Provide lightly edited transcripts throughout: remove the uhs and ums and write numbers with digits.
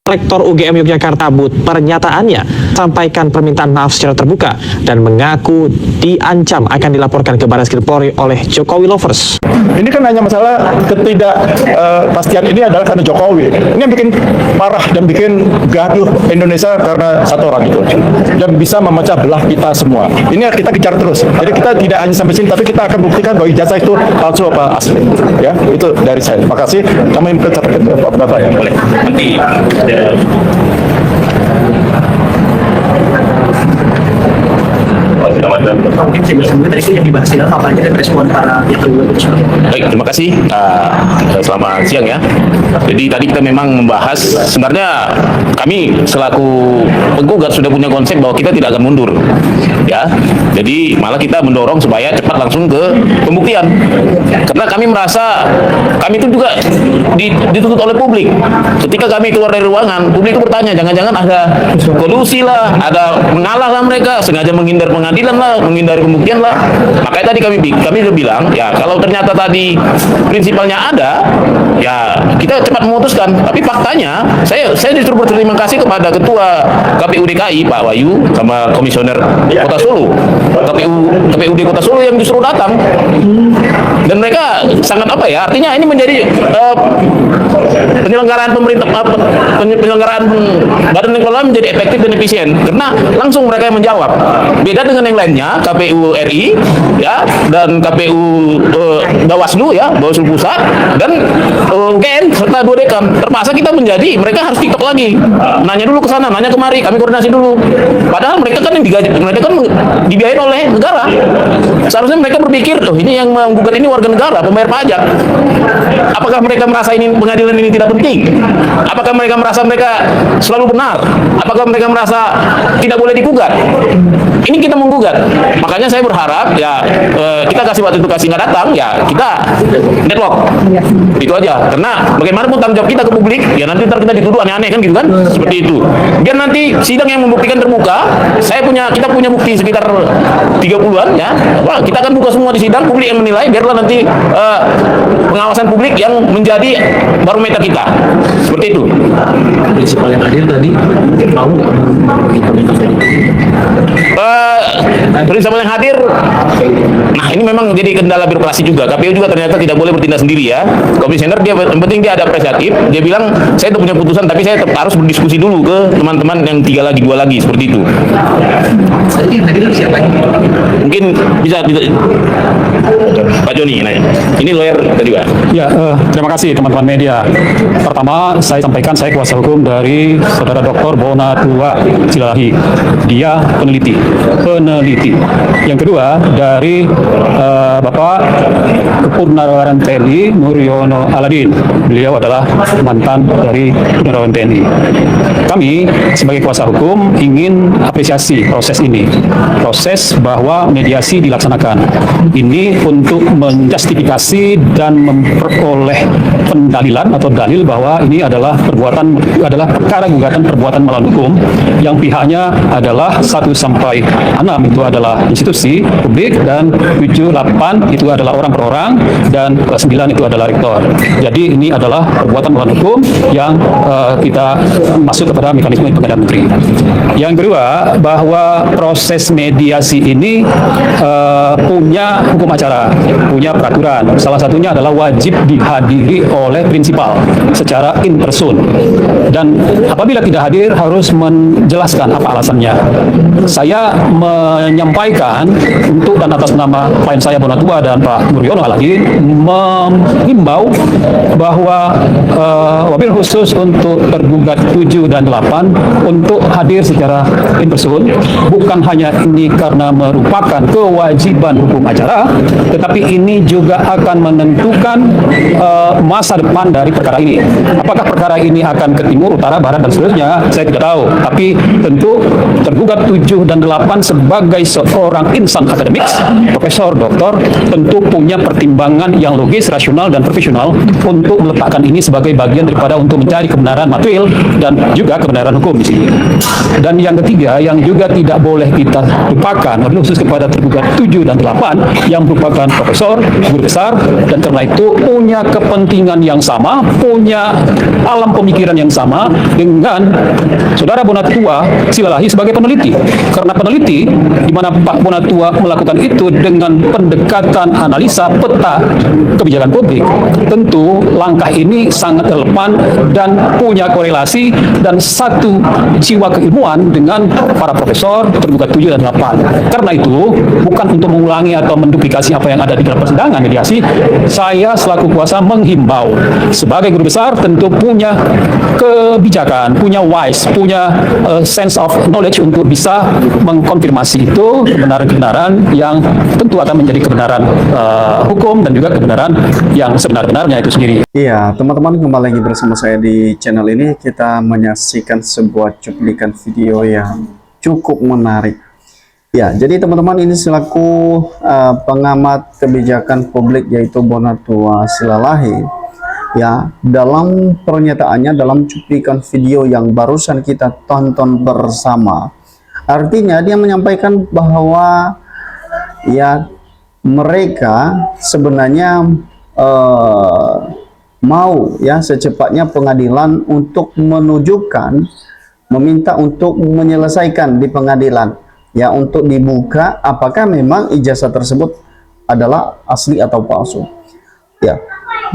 Rektor UGM Yogyakarta Bud pernyataannya, sampaikan permintaan maaf secara terbuka dan mengaku diancam akan dilaporkan ke Barreskrim Polri oleh Jokowi Lovers. Ini kan hanya masalah ketidakpastian ini adalah karena Jokowi. Ini yang bikin parah dan bikin gaduh Indonesia karena satu orang itu. Dan bisa memecah belah kita semua. Ini kita kejar terus. Jadi kita tidak hanya sampai sini, tapi kita akan buktikan bahwa ijazah itu palsu apa asli. Ya, itu dari saya. Terima kasih. Kami mencatat Bapak ya. Boleh. Nanti mungkin sebelumnya tadi yang dibahas apa aja dan respon para itu. Baik, terima kasih. Selamat siang ya. Jadi tadi kita memang membahas, sebenarnya kami selaku penggugat sudah punya konsep bahwa kita tidak akan mundur, ya. Jadi malah kita mendorong supaya cepat langsung ke pembuktian. Karena kami merasa kami itu juga dituntut oleh publik. Ketika kami keluar dari ruangan, publik itu bertanya, jangan-jangan ada kolusi lah, ada mengalah lah mereka, sengaja menghindar pengadilan lah, menghindari pembuktian lah. Makanya tadi kami udah bilang, ya kalau ternyata tadi prinsipalnya ada, ya kita cepat memutuskan. Tapi faktanya, saya justru berterima kasih kepada Ketua KPU DKI Pak Wahyu sama Komisioner Kota Solo, KPUD Kota Solo yang justru datang. Dan mereka sangat artinya ini menjadi penyelenggaraan penyelenggaraan badan pengelola menjadi efektif dan efisien karena langsung mereka yang menjawab. Beda dengan yang lainnya, KPU RI ya dan KPU Bawaslu ya, Bawaslu Pusat dan UGM serta 2 dekan. Terpaksa kita menjadi mereka harus TikTok lagi. Nanya dulu ke sana, nanya kemari, kami koordinasi dulu. Padahal mereka kan yang digaji, mereka kan dibiayain oleh negara. Seharusnya mereka berpikir, ini yang menggugat ini warga negara, pembayar pajak. Apakah mereka merasa ini pengadilan ini tidak penting? Apakah mereka merasa mereka selalu benar? Apakah mereka merasa tidak boleh digugat? Ini kita menggugat. Makanya saya berharap ya kita kasih waktu itu nggak datang ya kita deadlock. Itu aja. Karena bagaimanapun tanggung jawab kita ke publik ya nanti ntar kita dituduh aneh-aneh kan gitu kan? Seperti itu. Biar nanti sidang yang membuktikan terbuka, kita punya bukti sekitar 30-an ya. Wah, kita akan buka semua di sidang, publik yang menilai, biarlah nanti pengawasan publik yang menjadi barometer kita. Seperti itu. Prinsipal yang hadir tadi mau prinsipal yang hadir, nah ini memang jadi kendala birokrasi juga. KPU juga ternyata tidak boleh bertindak sendiri ya. Komisioner dia yang penting dia ada apresiatif. Dia bilang saya udah punya putusan tapi saya tetap harus berdiskusi dulu ke teman-teman yang 3 lagi 2 lagi seperti itu. Siapa? Mungkin bisa Pak Joni nanya. Ini lawyer tadi Pak. Ya, terima kasih teman-teman media. Pertama, saya sampaikan saya kuasa hukum dari Saudara Dr. Bonatua Cilahi. Dia peneliti. Yang kedua dari Bapak Purnawirawan TNI Nuryono Aladin. Beliau adalah mantan dari Purnawirawan TNI. Kami sebagai kuasa hukum ingin apresiasi proses ini. Proses bahwa mediasi dilaksanakan. Ini untuk menjustifikasi dan memperoleh pendalilan atau dalil bahwa ini adalah perkara gugatan perbuatan melawan hukum yang pihaknya adalah 1 sampai 6 itu adalah institusi publik dan 7, 8 itu adalah orang per orang dan 9 itu adalah rektor. Jadi ini adalah perbuatan melawan hukum yang kita masuk kepada mekanisme pengadilan negeri. Yang kedua, bahwa proses mediasi ini punya hukum acara, punya peraturan. Salah satunya adalah wajib dihadiri oleh prinsipal secara in person. Dan apabila tidak hadir harus menjelaskan apa alasannya. Saya menyampaikan untuk dan atas nama klien saya Bonatua dan Pak Nuryono Aladin mengimbau bahwa wabil khusus untuk tergugat 7 dan 8 untuk hadir secara in person, bukan hanya ini karena merupakan kewajiban hukum acara, tetapi ini juga akan menentukan masa depan dari perkara ini. Apakah perkara ini akan ke timur, utara, barat, dan seterusnya, saya tidak tahu. Tapi tentu tergugat 7 dan 8 sebagai seorang insan akademik, profesor, doktor, tentu punya pertimbangan yang logis, rasional, dan profesional untuk meletakkan ini sebagai bagian daripada untuk mencari kebenaran material dan juga kebenaran hukum di sini. Dan yang ketiga, yang juga tidak boleh kita lupakan, khusus kepada tergugat 7 dan 8 yang merupakan profesor, guru besar, dan karena itu punya kepentingan yang sama, punya alam pemikiran yang sama dengan Saudara Bonatua Silalahi sebagai peneliti. Karena peneliti, di mana Pak Bonatua melakukan itu dengan pendekatan analisa peta kebijakan publik, tentu langkah ini sangat relevan dan punya korelasi dan satu jiwa keilmuan dengan para profesor terbuka 7 dan 8. Karena itu, bukan untuk mengulangi atau menduplikasi apa yang ada di dalam persidangan mediasi, saya selaku kuasa menghimbau sebagai guru besar tentu punya kebijakan, punya wise, punya sense of knowledge untuk bisa mengkonfirmasi itu kebenaran-kebenaran yang tentu akan menjadi kebenaran hukum dan juga kebenaran yang sebenar-benarnya itu sendiri. Iya, teman-teman, kembali lagi bersama saya di channel ini. Kita menyaksikan sebuah cuplikan video yang cukup menarik. Ya, jadi teman-teman, ini selaku pengamat kebijakan publik yaitu Bonatua Silalahi, ya, dalam pernyataannya dalam cuplikan video yang barusan kita tonton bersama, artinya dia menyampaikan bahwa ya mereka sebenarnya mau ya secepatnya pengadilan untuk menunjukkan, meminta untuk menyelesaikan di pengadilan, ya, untuk dibuka apakah memang ijazah tersebut adalah asli atau palsu. Ya,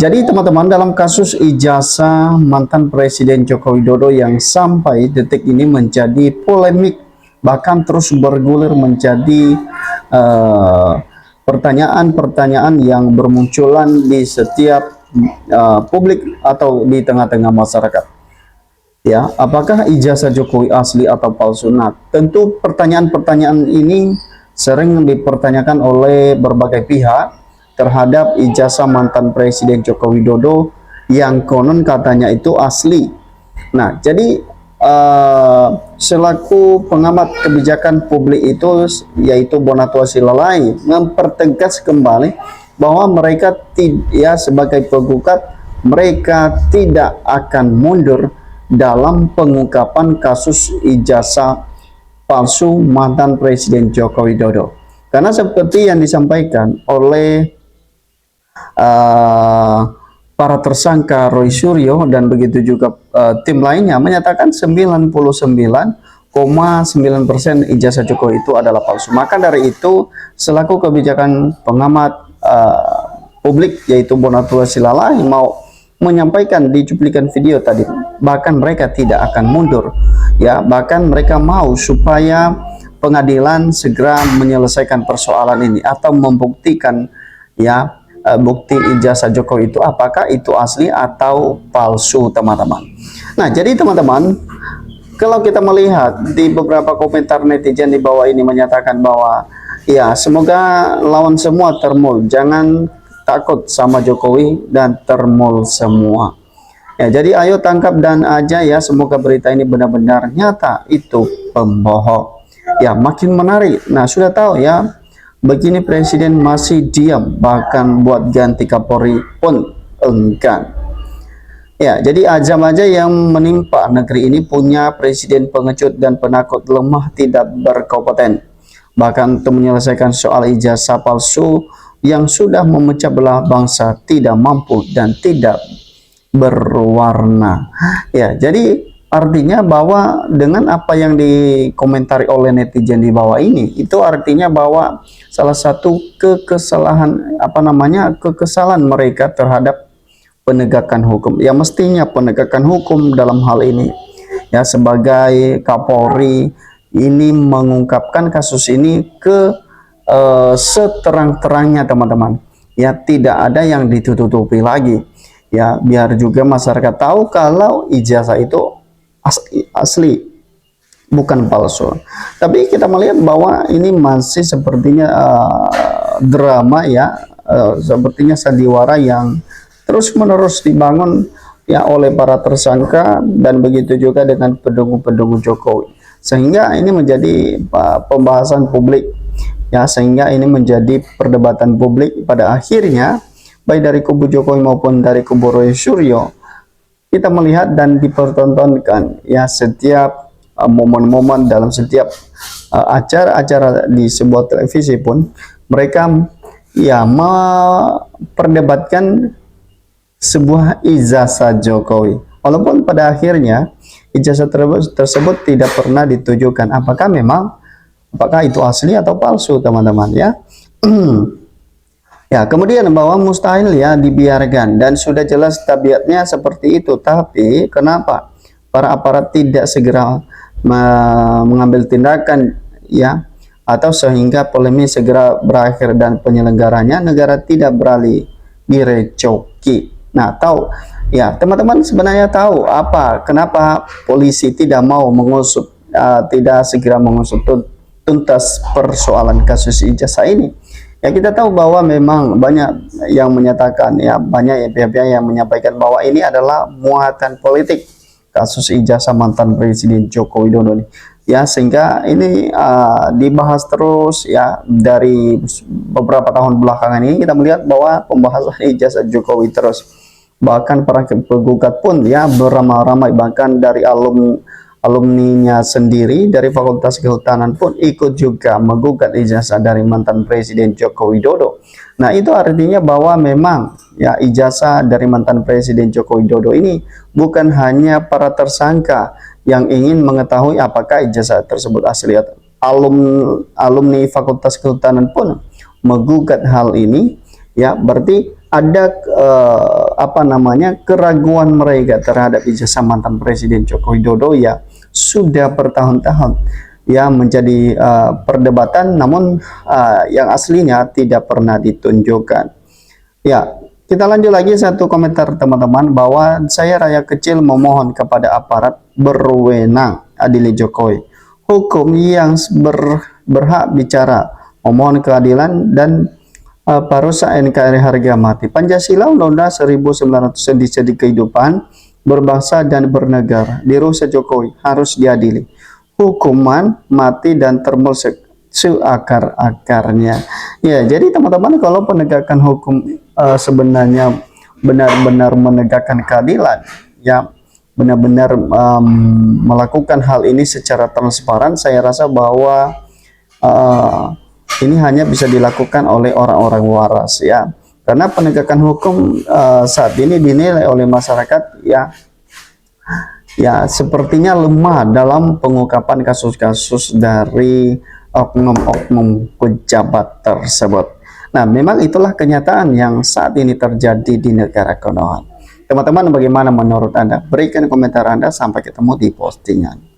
jadi teman-teman, dalam kasus ijazah mantan Presiden Joko Widodo yang sampai detik ini menjadi polemik, bahkan terus bergulir menjadi pertanyaan-pertanyaan yang bermunculan di setiap publik atau di tengah-tengah masyarakat. Ya, apakah ijazah Jokowi asli atau palsu? Nah, tentu pertanyaan-pertanyaan ini sering dipertanyakan oleh berbagai pihak terhadap ijazah mantan Presiden Joko Widodo yang konon katanya itu asli. Nah, jadi selaku pengamat kebijakan publik itu yaitu Bonatua Silalahi mempertegas kembali bahwa mereka ya sebagai penggugat mereka tidak akan mundur dalam pengungkapan kasus ijazah palsu mantan Presiden Joko Widodo. Karena seperti yang disampaikan oleh para tersangka Roy Suryo dan begitu juga tim lainnya menyatakan 99,9% ijazah Jokowi itu adalah palsu. Maka dari itu selaku kebijakan pengamat publik yaitu Bonatua Silalahi mau menyampaikan di cuplikan video tadi, bahkan mereka tidak akan mundur, ya, bahkan mereka mau supaya pengadilan segera menyelesaikan persoalan ini atau membuktikan ya bukti ijazah Jokowi itu apakah itu asli atau palsu, teman-teman. Nah, jadi teman-teman, kalau kita melihat di beberapa komentar netizen di bawah ini menyatakan bahwa ya semoga lawan semua termul, jangan takut sama Jokowi dan termul semua. Ya, jadi ayo tangkap dan aja ya, semoga berita ini benar-benar nyata itu pembohong. Ya, makin menarik. Nah, sudah tahu ya, begini Presiden masih diam, bahkan buat ganti Kapolri pun enggan. Ya, jadi azam aja yang menimpa negeri ini punya presiden pengecut dan penakut, lemah, tidak berkompeten. Bahkan untuk menyelesaikan soal ijazah palsu yang sudah memecah belah bangsa, tidak mampu dan tidak berwarna. Ya, jadi artinya bahwa dengan apa yang dikomentari oleh netizen di bawah ini, itu artinya bahwa salah satu kekesalan mereka terhadap penegakan hukum. Ya, mestinya penegakan hukum dalam hal ini ya sebagai Kapolri ini mengungkapkan kasus ini ke seterang-terangnya, teman-teman. Ya, tidak ada yang ditutupi lagi. Ya, biar juga masyarakat tahu kalau ijazah itu asli, bukan palsu. Tapi kita melihat bahwa ini masih sepertinya drama ya, sepertinya sandiwara yang terus-menerus dibangun ya oleh para tersangka dan begitu juga dengan pendukung-pendukung Jokowi. Sehingga ini menjadi pembahasan publik ya, sehingga ini menjadi perdebatan publik pada akhirnya baik dari kubu Jokowi maupun dari kubu Roy Suryo. Kita melihat dan dipertontonkan ya setiap momen-momen dalam setiap acara-acara di sebuah televisi pun mereka ya memperdebatkan sebuah ijazah Jokowi. Walaupun pada akhirnya ijazah tersebut tidak pernah ditujukan apakah itu asli atau palsu, teman-teman ya. Ya, kemudian bahwa mustahil ya dibiarkan dan sudah jelas tabiatnya seperti itu. Tapi kenapa para aparat tidak segera mengambil tindakan ya, atau sehingga polemik segera berakhir dan penyelenggaranya negara tidak beralih direcoki. Nah, tahu ya teman-teman sebenarnya tahu kenapa polisi tidak mau mengusut, tidak segera mengusut tuntas persoalan kasus ijazah ini. Ya, kita tahu bahwa memang banyak yang menyatakan ya, banyak pihak-pihak yang menyampaikan bahwa ini adalah muatan politik kasus ijazah mantan Presiden Joko Widodo ini. Ya, sehingga ini dibahas terus ya. Dari beberapa tahun belakangan ini kita melihat bahwa pembahasan ijazah Jokowi terus, bahkan para penggugat pun ya beramai-ramai, bahkan dari alumninya sendiri dari Fakultas Kehutanan pun ikut juga menggugat ijazah dari mantan Presiden Joko Widodo. Nah, itu artinya bahwa memang ya ijazah dari mantan Presiden Joko Widodo ini bukan hanya para tersangka yang ingin mengetahui apakah ijazah tersebut asli. Alumni Fakultas Kehutanan pun menggugat hal ini ya, berarti ada keraguan mereka terhadap ijazah mantan Presiden Joko Widodo ya sudah bertahun-tahun ya menjadi perdebatan, namun yang aslinya tidak pernah ditunjukkan. Ya, kita lanjut lagi satu komentar teman-teman, bahwa saya rakyat kecil memohon kepada aparat berwenang adili Jokowi, hukum yang berhak bicara, memohon keadilan dan parusa NKRI harga mati. Pancasila Undang-Undang 1900 di kehidupan berbangsa dan bernegara dirusak Jokowi harus diadili, hukuman mati dan termulsek seakar-akarnya. Ya, jadi teman-teman, kalau penegakan hukum sebenarnya benar-benar menegakkan keadilan ya, benar-benar melakukan hal ini secara transparan, saya rasa bahwa ini hanya bisa dilakukan oleh orang-orang waras ya, karena penegakan hukum saat ini dinilai oleh masyarakat ya sepertinya lemah dalam pengungkapan kasus-kasus dari oknum-oknum pejabat tersebut. Nah, memang itulah kenyataan yang saat ini terjadi di negara Konoha. Teman-teman, bagaimana menurut Anda? Berikan komentar Anda. Sampai ketemu di postingan.